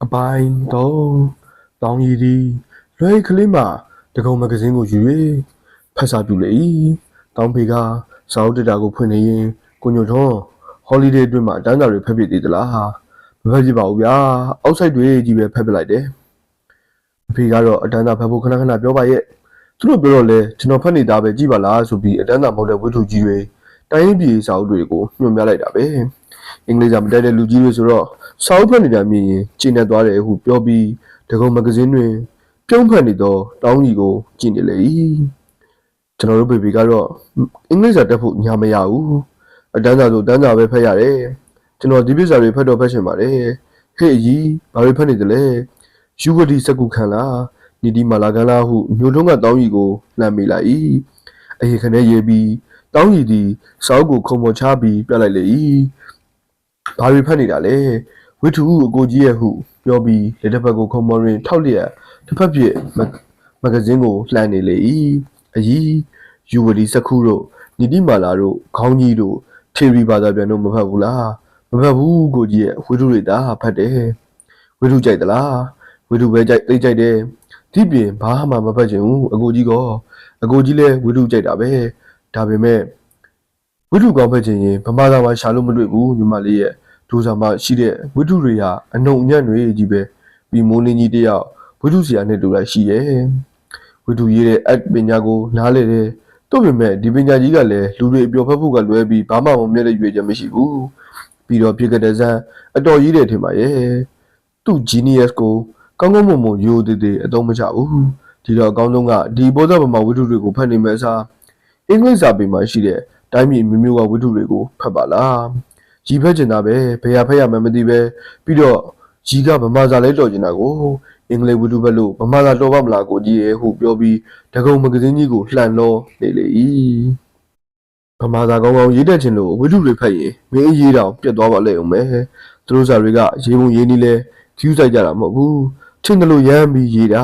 အပိုင်း3တောင်းရည်သည်လွယ်ကလေးမှတကုံမဂဇင်းကိုယူ၍ဖတ်စာပြုလေ၏တောင်းဖေကစာအုပ်တက်တာကိုဖွင့်နေရင်ကိုညိုထွန်းဟော်လီဒေးအတွင်းမှာအတန်းစာတွေဖတ်ပြသေးသလားမဖတ်ပြပါဘူးဗျာအောက်ဆိုက်တွေကြီးပဲဖတ်ပြလိုက်တယ်အဖေကတော့အတန်းစာဖတ်ဖို့ခဏခဏပြောပါရဲ့သူတို့ပြောတော့လဲကျွန်တော်ဖတ်နေတာပဲကြည့်ပါလားဆိုပြီးအတန်းစာမဟုတ်တဲ့ဝတ္ထုကြီးတွေတိုင်းရင်းပြည်စာအုပ်တွေကိုညွှန်ပြလိုက်တာပဲအင်္ဂလိပ်စာမတတ်တဲ့လူကြီးတွေဆိုတော့စာအုပ်ဖတ်နေတာမြင်ရင်ကျဉ်နေသွားတယ်ဟုပြောပြီးတကုံမဂဇင်းတွင်ပြုံးဖတ်နေသောတောင်းကြီးကိုကြည့်နေလေ၏ကျွန်တော်တို့ဘေဘီကတော့အင်္ဂလိပ်စာတက်ဖို့ညာမရဘူးအတန်းစာဆိုတန်းစာပဲဖတ်ရတယ်ကျွန်တော်ဒီပစ္စည်းတွေဖတ်တော့ဖတ်ရှင်ပါတယ်ဟဲ့ကြီးဘာတွေဖတ်နေသလဲယူဝတီစကုခံလားနီဒီမာလာကန်လားဟုညိုထုံးကတောင်းကြီးကိုလှမ်းမိလိုက်၏အဟိခနဲ့ရေးပြီးတောင်းကြီးသည်စာအုပ်ကိုခုံပေါ်ချပြီးပြလိုက်လေ၏ဘာတွေဖတ်နေတာလဲဝိထုအကိုကြီးရဲ့ဟုပြောပြီးလက်တစ်ဖက်ကိုခုံပေါ်တွင်ထောက်လျက်တစ်ဖက်ပြည့်မဂဇင်းကိုလှမ်းနေလေ၏အကြီးယူဝတီစကုတို့နီဒီမာလာတို့ခေါင်းကြီးတို့ထေရီဘာသာပြန်တို့မဖတ်ဘူးလားမဖတ်ဘူးကိုကြီးရဲ့ဝိထုတွေသာဖတ်တယ်ဝိထုကြိုက်သလားဝိထုပဲကြိုက်သိကြိုက်တယ်ဒီပြင်ဘာမှမဖတ်ချင်ဘူးအကိုကြီးလည်းဝိထုကြိုက်တာပဲဒါပေမဲ့ဝိထုကောင်းဖတ်ချင်ရင်ဗမာစာမှာရှာလို့မတွေ့ဘူးညီမလေးရဲ့ဒူစာမှာရှိတဲ့ဝိထုတွေဟာအနှုံအညံ့တွေကြီးပဲပြီးမိုးလင်းကြီးတယောက်ဝိထုဆရာနဲ့တူလိုက်ရှိရဲ့ဝိထုရေးတဲ့အပညာကိုနားလေတယ်တို့ပေမဲ့ဒီပညာကြီးကလည်းလူတွေအပျော်ဖက်ဖို့ကလွဲပြီးဘာမှမမြဲတဲ့ရွေချက်မရှိဘူးပြီးတော့ဖြစ်ကြတဲ့ဇန်အတော်ကြီးတယ်ထင်ပါရဲ့သူ့ genius ကိုကောင်းကောင်းမွန်မွန်ရိုးသေးသေးအသုံးမချဘူးဒီတော့အကောင်းဆုံးကဒီဘောဓဗမာဝိထုတွေကိုဖတ်နေမယ်အစားအင်္ဂလိပ်စာပေမှာရှိတဲ့တိုင်းပြည်မျိုးမျိုးကဝိထုတွေကိုဖတ်ပါလားကြီးဖက်ကျင်တာပဲဘယ်ဟာဖက်ရမှမသိပဲပြီးတော့ကြီးကဗမာစာလဲတော်ကျင်တာကိုအင်္ဂလိပ်ဝိထုဖက်လို့ဗမာစာတော်ပါမလားကိုကြီးရဲ့ဟုပြောပြီးတကုံမဂဇင်းကြီးကိုလှန်လောနေလေ၏ဗမာစာကောင်းကောင်းရေးတတ်ခြင်းလို့ဝိထုတွေဖတ်ရင်မင်းအရေးတောင်ပြတ်သွားပါလေအောင်မယ်သူတို့စာတွေကရေးပုံရေးနည်းလဲကျူးဆိုင်ကြတာမဟုတ်ဘူးထင်တယ်လို့ရမ်းပြီးရေးတာ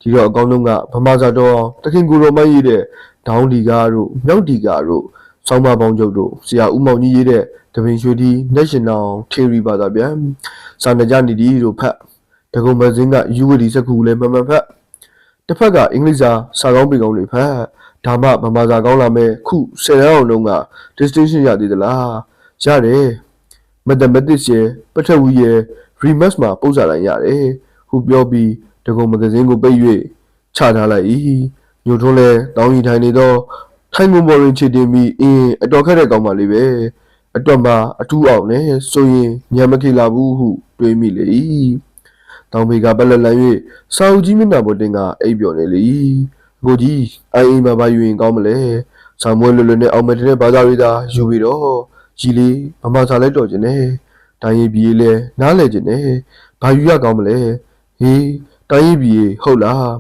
ဒီတော့အကောင်းဆုံးကဗမာစာတော်တခင်ကိုတော်မရေးတဲ့ဒေါင်းဒီကားတို့မြောက်ဒီကားတို့ဆောင်းပါပေါင်းချုပ်တို့ဆရာဦးမောင်ကြီးရေးတဲ့တပင်ရွှေဒီ National Theory ဘာသာပြန်စာနကြနေဒီတို့ဖတ်တကုံမစင်းကယူဝတီစကူလည်းမမှန်ဖတ်တစ်ဖက်ကအင်္ဂလိပ်စာစာကောင်းပေကောင်းတွေဖတ်ဒါမှဗမာစာကောင်းလာမယ်ခု10ရာအောင်လုံးက distinction ရသေးသလားရတယ် mathematics ရဲ့ပထဝီရဲ့ remarks မှာပုံစံတိုင်းရတယ်ဟုပြောပြီးတကုံမဂဇင်းကိုပိတ်၍ချထားလိုက်၏ညိုထွန်းလဲတောင်းရီထိုင်နေသောထိုင်ငုံပေါ်တွင်ခြေတင်ပြီးအတော်ခက်တဲ့ကောင်းပါလေပဲအတွက်မှာအထူးအောင်နဲ့ဆိုရင်ညံမခေလာဘူးဟုတွေးမိလေ၏တောင်ဖေကပလက်လန်၍စာအုပ်ကြီးမျက်နှာပေါ်တင်ကအိပ်ပျော်နေလေ၏ကိုကြီးအိမ်မှာဘာယူရင်ကောင်းမလဲဆောင်းမွေးလွယ်လွယ်နဲ့အောင်မတဲ့ဘာသာရေးသာယူပြီးတော့ကြီးလေးဗမာစာလဲတော်ကျင်တယ်တိုင်းရည်ပြည်လဲနားလဲကျင်တယ်ဘာယူရကောင်းမလဲဟေးတိုင်းရည်ပြည်ဟုတ်လား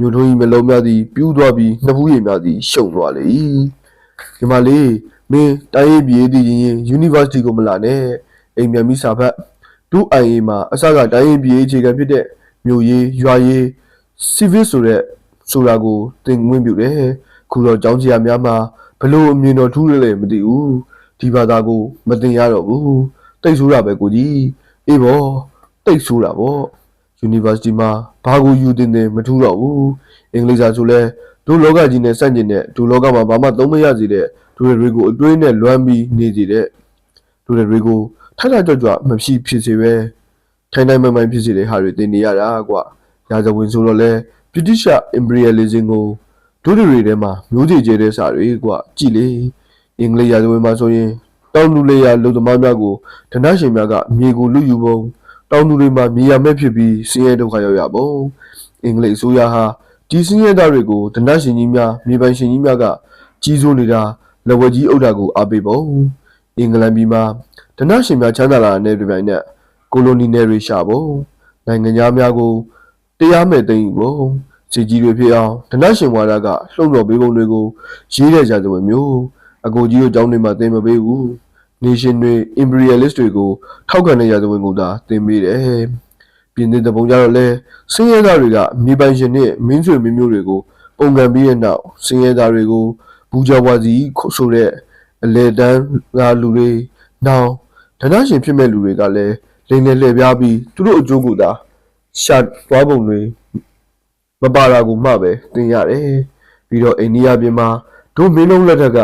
ညိုထွန်းကြီးမလုံးများသည်ပြူးသွားပြီးနှစ်ဖူးရည်များသည်ရှုံသွားလေ၏ဒီမလေးမင်းတိုင်းရည်ပြည်တည်ရင် University ကိုမလာနဲ့အိမ်မြန်ပြီးစာဖတ်တို့ IA မှာအစကတိုင်းရည်ပြည်အခြေခံဖြစ်တဲ့မြို့ရေးရွာရေး civil ဆိုတာကိုသင်ဝင်ပြုတယ်ခုတော့ကျောင်းကြီးများမှာဘလို့အမြင်တော်ထူးလဲမသိဘူးဒီဘာသာကိုမသင်ရတော့ဘူးတိတ်ဆိုးတာပဲကိုကြီးအေးဘောတိတ်ဆိုးတာပေါ့ University မှာဘာကိုယူတင်မထူးတော့ဘူးအင်္ဂလိပ်စာဆိုလဲတို့လောကကြီးနဲ့စန့်ကျင်တဲ့တို့လောကမှာဘာမှသုံးမရစေတဲ့တို့တွေကိုအတွေးနဲ့လွမ်းပြီးနေစေတဲ့တို့တွေကိုထိုက်ကြွမဖြစ်စေပဲထိုင်နိုင်မှန်ဖြစ်စေတဲ့ဟာတွေသင်နေရတာကွာရာဇဝင်ဆိုတော့လဲ British Imperialism ကိုတို့တွေထဲမှာမျိုးစေ့ကျဲတဲ့စာတွေကွာကြည်လေအင်္ဂလိပ်ရာဇဝင်မှာဆိုရင်တောင်လူလေယာလူသမားများကိုဓနရှင်များကမြေကိုလူယူပုံတောင်သူတွေမှာမြေယာမဲ့ဖြစ်ပြီးဆင်းရဲဒုက္ခရောက်ရပုံအင်္ဂလိပ်အစိုးရဟာဒီဆင်းရဲသားတွေကိုဓနရှင်ကြီးများမြေပိုင်ရှင်ကြီးများကကြီးစိုးနေတာလက်ဝဲကြီးအုပ်တာကိုအားပေးပုံအင်္ဂလန်ပြည်မှာဓနရှင်များချမ်းသာလာတဲ့ပြည်နဲ့ကိုလိုနီနယ်တွေရှာပုံနိုင်ငံသားများကိုတရားမဲ့သိမ်းပုံစီကြီးတွေဖြစ်အောင်ဓနရှင်ဝါဒကလှုံ့ဆော်ပေးပုံတွေကိုရေးတဲ့ကြသလိုမျိုးအကိုကြီးတို့ကျောင်းတွေမှာသင်မပေးဘူးnation တွေ imperialist တွေကိုထောက်ခံတဲ့ရာဇဝင်ကိုသာသင်ပေးတယ်ပြင်သစ်တပုံကြတော့လဲစင်းရဲသားတွေကမြေပိုင်ရှင်နဲ့မင်းဆွေမင်းမျိုးတွေကိုပုံကံပြီးတဲ့နောက်စင်းရဲသားတွေကိုဘူဂျာဝါစီဆိုတဲ့အလေတန်းလာလူတွေနောင်ဓနရှင်ဖြစ်မဲ့လူတွေကလည်း လိန်နဲ့လှည့်ပြားပြီးသူတို့အကျိုးကိုသာရှာသွားပုံတွေမပါတာကိုမှပဲသင်ရတယ်ပြီးတော့အိန္ဒိယပြည်မှာတို့မင်းလုံးလက်ထက်က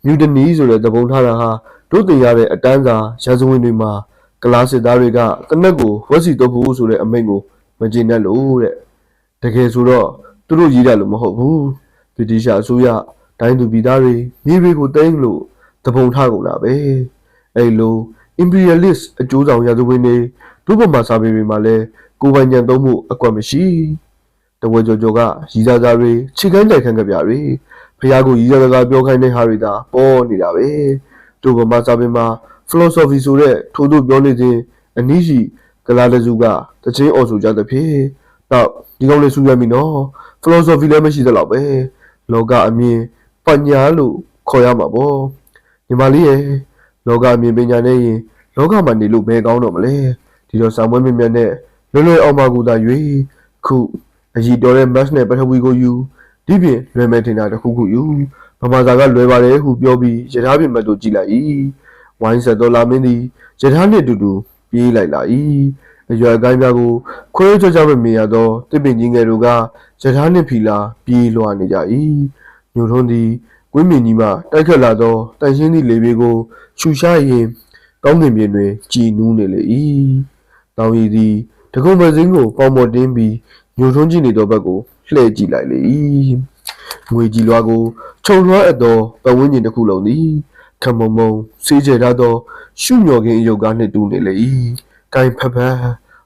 မြူတနီဆိုတဲ့သဘုံထားတာဟာတို့တင်ရတဲ့အတန်းစာရာဇဝင်တွေမှာကလားစစ်သားတွေကတနက်ကိုဝက်စီတော့ဖို့ဆိုတဲ့အမိန့်ကိုမကျေနပ်လို့တဲ့တကယ်ဆိုတော့သူတို့ရေးတယ်လို့မဟုတ်ဘူးဗြိတိရှအစိုးရတိုင်းသူပြည်သားတွေမြေတွေကိုသိမ်းလို့သဘုံထားကုန်တာပဲအဲ့လို imperialist အကျိုးဆောင်ရာဇဝင်တွေတို့ဘမှာစာပေတွေမှာလဲကိုယ်ပိုင်ဉာဏ်သုံးမှုအကွက်မရှိတဝဲကြော်ကြော်ကရီးစားစားတွေခြေကမ်းကြိုက်ခန့်ကြပြတွေဖះကိုရီးစားစားပြောခိုင်းတဲ့ဟာတွေသာပေါ်နေတာပဲတို့ဘမှာစာပေမှာ philosophy ဆိုတဲ့ထို့သို့ပြောနေခြင်းအနည်းရှိကလာတစုကတချင်းအော်ဆိုကြသဖြင့်တော့ဒီကောင်လေးဆူရမီနော် philosophy လည်းမရှိသလောက်ပဲလောကအမြင်ပညာလို့ခေါ်ရမှာပေါ့ညီမလေးရဲ့လောကအမြင်ပညာနဲ့ရင်လောကမှာနေလို့ဘယ်ကောင်းတော့မလဲဒီတော့စာမွေးမြမြနဲ့လွယ်လွယ်အောင်ပါကူသာ၍ခုအကြီးတော်တဲ့ match နဲ့ပထဝီကိုယူဒီပြင်လွယ်မဲ့ထင်တာတစ်ခုခုယူဗမာစာကလွယ်ပါတယ်ဟုပြောပြီးရထားပြင်မဲ့တို့ကြည့်လိုက်၏ဝိုင်းဆက်တော်လာမင်းသည်ရထားနှင့်တူတူပြေးလိုက်လာ၏အရွယ်ကိုင်းများကိုခွဲချကြမမြင်ရသောတစ်ပင်ကြီးငယ်တို့ကရထားနှင့်ဖီလာပြေးလွှာနေကြ၏ညိုထွန်းသည်ကွင်းမြင်ကြီးမှတိုက်ခတ်လာသောတန်ရှင်းသည့်လေပြေကိုရှူရှားရင်ကောင်းကင်ပြင်တွင်ကြည်နူးနေလေ၏တောင်ရီသည်တကုံမစင်းကိုပေါင်ပေါ်တင်းပြီးညိုထွန်းကြည့်နေသောဘက်ကိုလှည့်ကြည့်လိုက်လေ၏ငွေကြီးလွားကိုခြုံလွှမ်းအပ်သောပတ်ဝန်းကျင်တစ်ခုလုံးသည်ခမုံမုံစေးကျထားသောရှုမြော်ခင်းအယုတ်ကားနှင့်တူနေလေ၏ကိုင်ဖက်ဖက်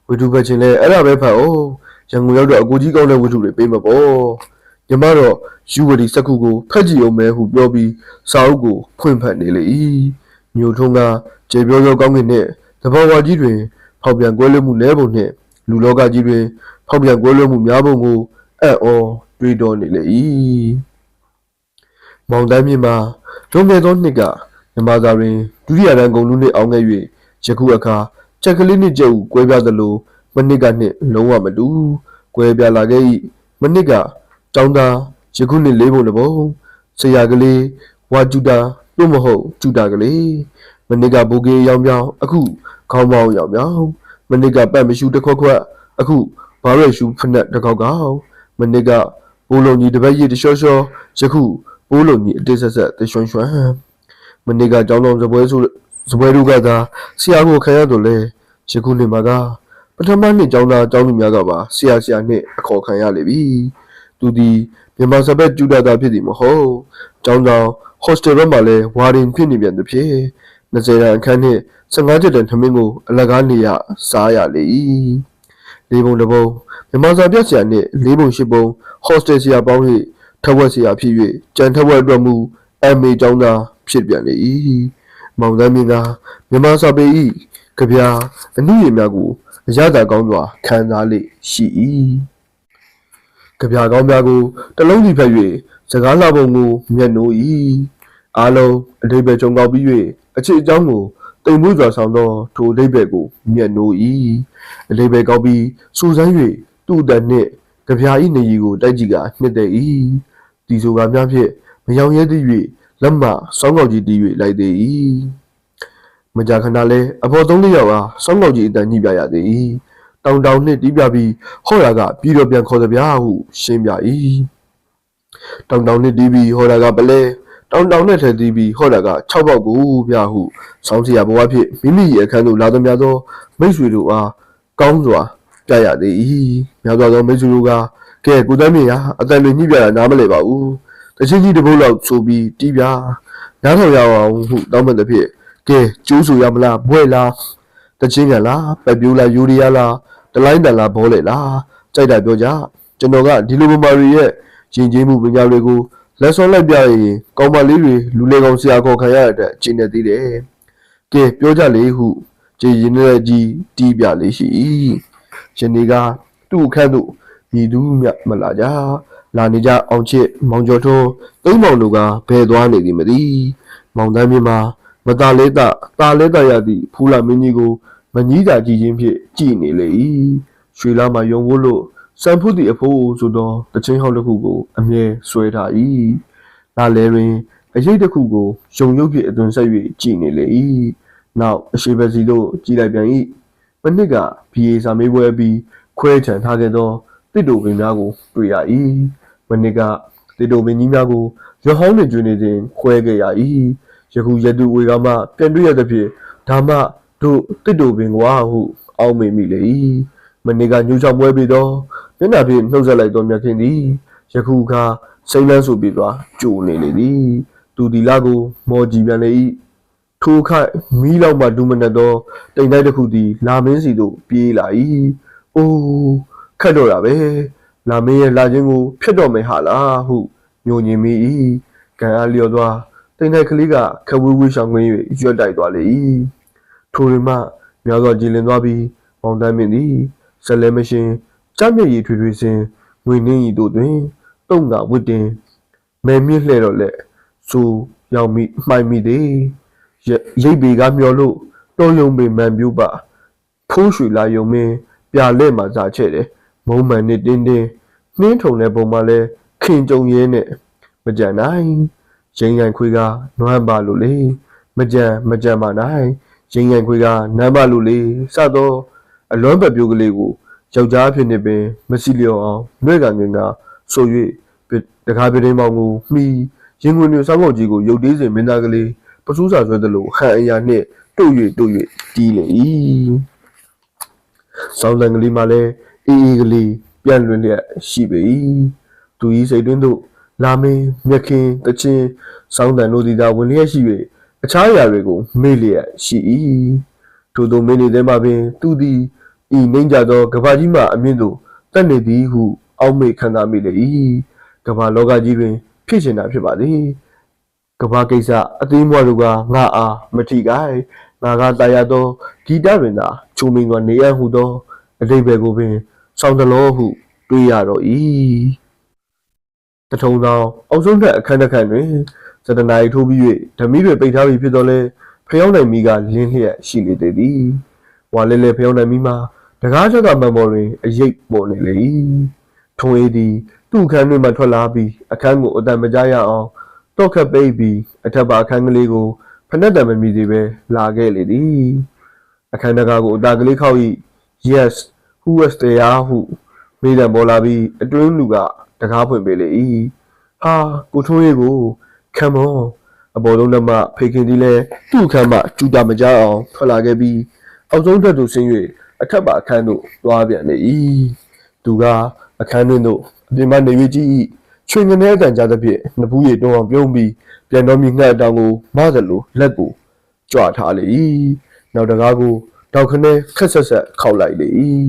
ဝိတုဘက်ချင်းလဲအဲ့ဒါပဲဖတ်အောင်ရန်ကုန်ရောက်တော့အကိုကြီးကောင်းတဲ့ဝိတုတွေပေးမှာပေါ့ညီမတော့ယူဝတီစက်ခုကိုဖက်ကြည့်အောင်မဲဟုပြောပြီးစာအုပ်ကိုဖွင့်ဖတ်နေလေ၏ညိုထွန်းကကျေပြောပြောကောင်းကင်နှင့်တဘောဝါကြီးတွင်ဖောက်ပြန်ကွဲလွဲမှုနဲပုံနှင့်လူလောကကြီးတွင်ဖောက်ပြန်ကွဲလွဲမှုများပုံကိုအံ့ဩတွေးတောနေလေ၏မောင်တန်းမြင့်မှာလွန်ခဲ့သောနှစ်ကမြမသာတွင်ဒုတိယတန်းဂုံလူနှင့်အောင်ခဲ့၍ယခုအခါချက်ကလေးနှင့်ကြက်ဥကွဲပြားသလိုမနစ်ကနှင့်လုံးဝမတူကွဲပြားလာခဲ့၏မနစ်ကတောင်းသားယခုနှင့်လေးပုံတစ်ပုံဆရာကလေးဝါကျူတာတို့မဟုတ်ကျူတာကလေးမနစ်ကဘိုးကေးရောင်ပြောင်အခုခေါင်းပေါင်းရောင်ပြောင်မနစ်ကပတ်မရှူတစ်ခွက်ခွက်အခုဘာရဲရှူဖနက်တစ်ခေါက်ခေါက်မနစ်ကဘိုးလုံးကြီးတပတ်ရည်တလျှော့လျှော့ယခုဘိုးလုံးကြီးအတိတ်ဆက်ဆက်တရွှွန်ရွှန်မနစ်ကကြောင်းတော်စပွဲတို့ကသာဆရာကိုခံရတော့လေယခုနှစ်မှာကပထမနှစ်ကျောင်းသားကျောင်းသူများကပါဆရာနှင့်အခေါ်ခံရလေပြီသူသည်မြန်မာစပက်ကျူတာတာဖြစ်သည်မဟုတ်ကျောင်းတော်ဟော့စတယ်ဘက်မှာလဲဝါရင်ဖြစ်နေပြန်သည်ဖြစ်20တန်းအခန်းနှင့်15ချက်တန်းထမင်းကိုအလကားနေရစားရလေ၏လေးပုံတစ်ပုံမြန်မာစာပြဆရာနှင့်လေးပုံ8ပုံဟော့စတယ်ဆရာပေါင်း၍ထက်ဝက်ဆရာဖြစ်၍ကြံထက်ဝက်အတွက်မူ MA ကျောင်းသားဖြစ်ပြန်လေ၏မောင်တန်းမြင့်ကမြန်မာစာပေ၏ကြပြအနည်းရများကိုအရသာကောင်းစွာခံစားလေရှိ၏ကြပြကောင်းများကိုတလုံးစီဖက်၍စကားလှပုံကိုမျက်နှိုး၏အားလုံးအတိတ်ပဲကြုံကောက်ပြီး၍အခြေအကြောင်းကိုတိမ်မွေးစွာဆောင်သောထိုအတိတ်ပဲကိုမျက်နှိုး၏အတိတ်ပဲကောက်ပြီးစူစမ်း၍သူ့အတန်နှင့်ကြပြ၏နေရီကိုတိုက်ကြည့်ကနှစ်သက်၏ဒီဆိုကားများဖြင့်မယောင်ရဲသည်၍လက်မှစောင်းကောက်ကြီးတီး၍လိုက်သေး၏မကြာခဏလဲအဖော်3-4ယောက်အားစောင်းကောက်ကြီးအတန်ညှိပြရသေး၏တောင်နှင့်တီးပြပြီးဟော်ရာကပြီးတော့ပြန်ခေါ်သဗျာဟုရှင်းပြ၏တောင်နှင့်တီးပြီးဟော်ရာကပလဲတောင်နဲ့ထက်တီးပြီးဟော်ရာက6ပေါက်ကိုပြဟုစောင်းစရာဘဝဖြစ်မိမိရဲ့အခန်းသို့လာသမျှသောမိတ်ဆွေတို့အားကောင်းစွာပြရသေး၏များသောမိတ်ဆွေတို့ကကဲကိုတန်းမြင့်ရာအတန်တွေညှိပြတာနားမလဲပါဘူးတချင်းကြီးတစ်ပုတ်လောက်ဆိုပြီးတီးပြနားထောင်ရအောင်ဟုတောင်းပန်သည်ဖြင့်ကဲကျိုးဆိုရမလားဘွဲ့လားတချင်းကလားပက်ပြိုးလားယူရီးယားလားတလိုင်းတန်လားဘောလေလားကြိုက်တာပြောကြကျွန်တော်ကဒီလိုဗမာတွေရဲ့ရင်ကျေးမှုပညာတွေကိုလက်စွမ်းလိုက်ပြရင်ကောင်မလေးတွေလူလေကောင်ဆရာခေါ်ခံရတဲ့အခြေအနေသေးတယ်ကဲပြောကြလေဟုကြည်ရင်နဲ့ကြီးတီးပြလေးရှိယနေ့ကသူ့အခန်းသို့မြည်သူမြမလာကြလာနေကြအောင်ချစ်မောင်ကျော်ထွန်းသိမ်းမောင်တို့ကဘယ်သွားနေသည်မသိမောင်တန်းမြင့်မှာမตาလဲတရသည့်ဖူးလာမင်းကြီးကိုမကြီးတာကြည်ချင်းဖြင့်ကြည်နေလေ၏ရွှေလာမှာယုံဖို့လို့စံဖုတ်သည့်အဖိုးဆိုသောတချင်းဟောက်တစ်ခုကိုအမြဲဆွဲထား၏လာလဲတွင်အရေးတစ်ခုကိုယုံရုပ်ဖြင့်အသွင်ဆက်၍ကြည်နေလေ၏နောက်အရှိဘက်စီသို့ကြည်လိုက်ပြန်၏ နှစ်က BA စာမေးပွဲပြီးခွဲခြံထားခဲ့သောတစ်တိုပင်များကိုတွေ့ရ၏မနှစ်ကတစ်တိုပင်ကြီးများကိုရဟောင်းနှင့်ကျွေးနေစဉ်ခွဲခဲ့ရ၏ယခုရတုဝေကမှပြန်တွေ့ရသဖြင့်ဒါမှတို့တစ်တိုပင်ကွာဟုအောက်မေ့မိလေ၏မနှစ်ကညှို့ချောင်းပွဲပြီးသောမျက်နှာဖြင့်နှုတ်ဆက်လိုက်သောမြတ်ခင်သည်ယခုအခါစိမ့်လန်းဆိုပြီးသွားကြိုနေလေသည်သူဒီလာကိုမော်ကြည့်ပြန်လေ၏ထိုခိုက်မီးလောက်မှဒူးမနဲ့သောတိမ်တိုက်တစ်ခုသည်လာမင်းစီသို့ပြေးလာ၏အိုးခတ်တော့တာပဲလာမင်းရဲ့လာခြင်းကိုဖျက်တော့မယ်ဟာလားဟုညိုညင်မိ၏ကံအားလျော်သွားတိမ်တိုက်ကလေးကခဝေးဝေးရှောင်ခွင်း၍ရွတ်တိုက်သွားလေ၏ထိုတွင်မှများစွာကြည်လင်သွားပြီးပေါင်တန်းမင်းသည်ဆက်လဲမရှင်ကြမျက်ရည်ထွေထွေစင်ငွေနှင်းဤတို့တွင်တုံကဝစ်တင်မဲမြင့်လှဲ့တော့လက်ဆိုရောက်မိမှိုက်မိသည်ရိပ်ပေကမျောလို့တော်ယုံပေမှန်ပြူပါဖိုးရွှေလာယုံမင်းပြလက်မှာစားချက်တယ်မုံမှန်နဲ့တင်းတင်းနှင်းထုံတဲ့ပုံမှာလဲခင်ကြုံရဲနဲ့မကြံနိုင်ရင်ရန်ခွေကနွမ်းပါလို့လေမကြံပါနိုင်ရင်ရန်ခွေကနမ်းပါလို့လေစတော့အလွမ်းပတ်ပြိုးကလေးကိုယောက်ျားဖြစ်နေပင်မစီလျော်အောင်နှွဲ့ကငင်ကဆို၍တကားပြတင်းပေါင်းကိုမှီရင်ခွင်တွေစောင်းကုန်ကြီးကိုရုပ်သေးစင်မင်းသားကလေးပစူးစာဆွဲသလိုဟန်အရာနှင့်တို့၍တီးလေ၏စောင်းတန်ကလေးမှလည်းအေးကလေးပြန့်လွင်လျက်ရှိပေ၏သူ၏စိတ်တွင်းသို့လာမင်းမြက်ခင်တချင်းစောင်းတန်တို့သည်သာဝင်လျက်ရှိ၍အခြားအရာတွေကိုမေ့လျက်ရှိ၏ထို့သောမင်းနေတဲ့မှာပင်သူသည်ဤနှိမ့်ကြသောကဘာကြီးမှအမြင့်သို့တက်နေသည်ဟုအောက်မေ့ခံစားမိလေ၏ကဘာလောကကြီးတွင်ဖြစ်ချင်တာဖြစ်ပါသည်ကဘာကိစ္စအသေးမွားတို့ကငါအားမထိခိုက်ငါကတာယာသောဂီတတွင်သာချုံမင်းသောနေရဟုသောအတိတ်ဘယ်ကိုပင်စောင်းတလောဟုတွေးရတော့၏တထုံသောအောက်ဆုံးထက်အခန်းတစ်ခန်းတွင်စတနာရီထိုးပြီး၍ဓမီတွေပိတ်ထားပြီးဖြစ်တော့လဲဖျောင်းနိုင်မိကလင်းလျက်ရှိလေသည်ဝါလဲလဲဖျောင်းနိုင်မိမှာတကားချက်ကမှန်ပေါ်တွင်အရိပ်ပေါ်နေလေ၏ထုံအေးသည်သူ့အခန်းတွင်မှထွက်လာပြီးအခန်းကိုအတန်မကြားရအောင်တော့ခတ်ပိတ်ပြီးအထက်ပါအခန်းကလေးကိုဖက်နှက်တံမမီသေးပဲလာခဲ့လေသည်အခန်းတကားကိုအတာကလေးခောက်၏ yes who was there ဟုမေးတယ်ပေါ်လာပြီးအတွင်းလူကတကားဖွင့်ပေးလေ၏ဟာကိုထွန်းရေးကို come on အပေါ်ဆုံးမှဖေခင်သည်လည်းသူ့အခန်းမှကျူတာမကြအောင်ထွက်လာခဲ့ပြီးအောက်ဆုံးထပ်သို့ဆင်း၍အထက်ပါအခန်းသို့သွားပြန်လေ၏သူကအခန်းတွင်သို့အပြင်မှနေ၍ကြည့်၏ချွေငနေအတန်ကြားသဖြင့်နဘူးရည်တွန်းအောင်ပြုံးပြီးပြန်တော်မီငှက်အတောင်ကိုမသလိုလက်ကိုကြွထားလေ၏နောက်တကားကိုတောက်ခနဲခက်ဆက်ခောက်လိုက်လေ၏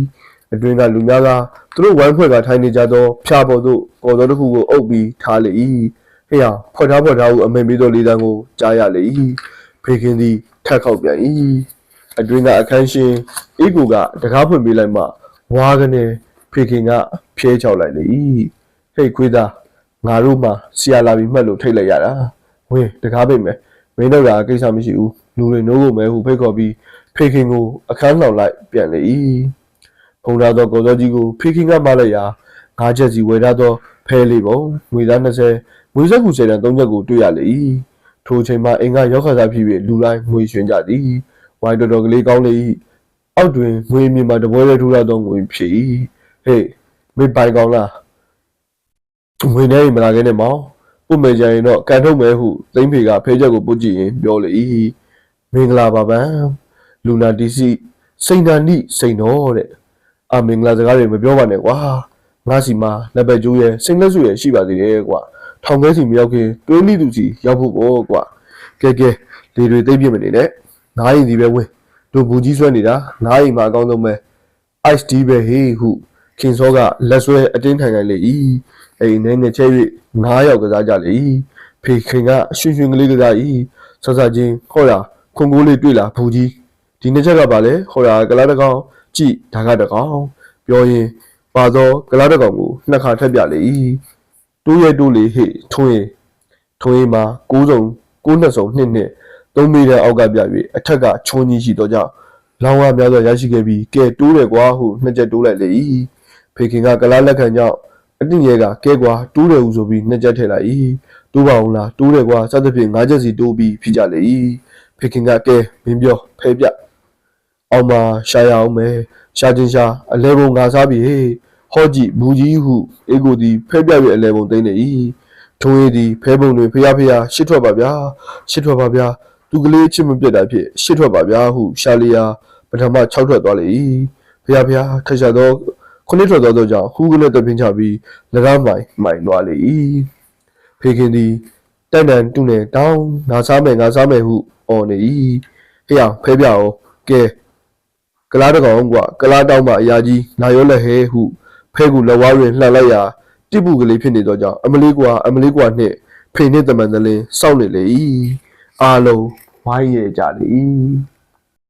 အတွင်းကလူများကသူတို့ဝိုင်းဖွဲ့ကထိုင်နေကြသောဖျားပေါ်သို့ကော်တော်တစ်ခုကိုအုပ်ပြီးထားလေ၏ဟေ့အောင်ဖွက်ထားဟုအမိန်ပေးသောလေတံကိုကြားရလေ၏ဖေခင်သည်ထက်ခောက်ပြန်၏အတွင်းကအခန်းရှင်အေးကိုကတကားဖွင့်ပေးလိုက်မှဝါကနေဖေခင်ကဖြဲချောက်လိုက်လေ၏ဟေ့ခွေးသားငါတို့မှဆရာလာပြီးမှတ်လို့ထိတ်လိုက်ရတာဝင်းတကားပိတ်မယ်မင်းတို့ကကိစ္စမရှိဘူးလူတွေနိုးဖို့မဲဟုဖိတ်ခေါ်ပြီးဖေခင်ကိုအခန်းလောက်လိုက်ပြန်လေ၏ဖုံထားသောကော်စောကြီးကိုဖေခင်ကမလိုက်ရာငါးချက်စီဝယ်ထားသောဖဲလေးပုံငွေသား20ငွေစက်ကူ10တန်3ချက်ကိုတွေ့ရလေ၏ထိုချိန်မှာအင်္ဂါရောက်ခါစားဖြစ်၍လူတိုင်းငွေရွှင်ကြသည်ဝိုင်းတော်ကလေးကောင်းလေ၏အောက်တွင်ငွေမြင့်မှတပွဲလေးထိုးရသောငွေဖြစ်၏ဟေးမေပိုင်ကောင်းလားငွေနဲ့မလာခဲ့နဲ့မောင်ပုတ်မယ်ကြရင်တော့ကန်ထုတ်မယ်ဟုသိမ့်ဖေကဖဲချက်ကိုပုတ်ကြည့်ရင်ပြောလေ၏မင်္ဂလာပါဗန်လူနာတီစီစိန်တန်နိစိန်တော်တဲ့အမင်္ဂလာစကားတွေမပြောပါနဲ့ကွာငါစီမှာလက်ပဲကျိုးရဲ့စိန်လက်စုရဲ့ရှိပါသေးတယ်ကွာထောင်ခဲစီမရောက်ခင်တွင်းလိသူစီရောက်ဖို့ပေါ့ကွာကဲလေတွေသိမ့်ပြမနေနဲ့နားရင်ဒီပဲဝင်တို့ဘူးကြီးဆွဲနေတာနားရင်မှာအကောင်းဆုံးပဲ ice tea ပဲဟေးဟုခင်စောကလက်ဆွဲအတင်းထိုင်လေ၏အိမ်နဲ့ချဲ၍9ယောက်ကစားကြလေ၏ဖေခင်ကရွှင်ကလေးကစား၏ဆဆချင်းဟောတာခွန်ကိုးလေးတွေ့လာဘူးကြီးဒီနှစ်ချက်ကပါလေဟောတာကလားတကောင်ကြည့်ဒါကတကောင်ပြောရင်ပါသောကလားတကောင်ကိုနှစ်ခါထပ်ပြလေ၏တိုးလေးဟေ့ထွန်းရင်မှာ9စုံ9နှစ်စုံ2နှစ်3မိတဲ့အောက်ကပြ၍အထက်ကချွန်းကြီးရှိတော့ကြောင့်လောင်ဝများစွာရရှိခဲ့ပြီးကဲတိုးတယ်ကွာဟုနှစ်ချက်တိုးလိုက်လေ၏ဖေခင်ကကလားလက်ခံကြောင့်အတင်းရဲကကဲကွာတိုးတယ်ဟုဆိုပြီးနှစ်ချက်ထည့်လိုက်၏တိုးပါအောင်လားတိုးတယ်ကွာစသဖြင့်5ချက်စီတိုးပြီးဖြစ်ကြလေ၏ဖေခင်ကကဲမင်းပြောဖဲပြ အောင်မှာရှာရအောင်မယ်ရှာချင်းရှာအလဲပုံငါစားပြီဟောကြည့်ဘူးကြီးဟုအေကိုသည်ဖဲပြ၍အလဲပုံသိမ့်နေ၏ထုံးရည်သည်ဖဲပုံတွင်ဖျားရှစ်ထွက်ပါဗျာရှစ်ထွက်ပါဗျာသူကလေးချစ်မပြတ်တာဖြစ်ရှစ်ထွက်ပါဗျာဟုရှာလျာပထမ6ထွက်သွားလေ၏ဖျားထက်ရှာသောခုနှစ်ထွက်သောကြောင့်ဟူးကလေးတပင်းချပြီး၎င်းမိုင်သွားလေ၏ဖေခင်သည်တိုင်တန်တူနေတောင်းငါစားမယ်ဟုအော်နေ၏ဟေ့အောင်ဖဲပြအောင်ကဲကလားတကောင်ကွာကလားတောင်းမှအရာကြီးလာရောလက်ဟဲဟုဖဲကူလက်ဝါးတွင်လှန်လိုက်ရာတိပုကလေးဖြစ်နေသောကြောင့်အမလေးကွာနှင့်ဖေနှင့်တမန်တလင်းစောင့်နေလေ၏အားလုံးဝိုင်းရကြလေ၏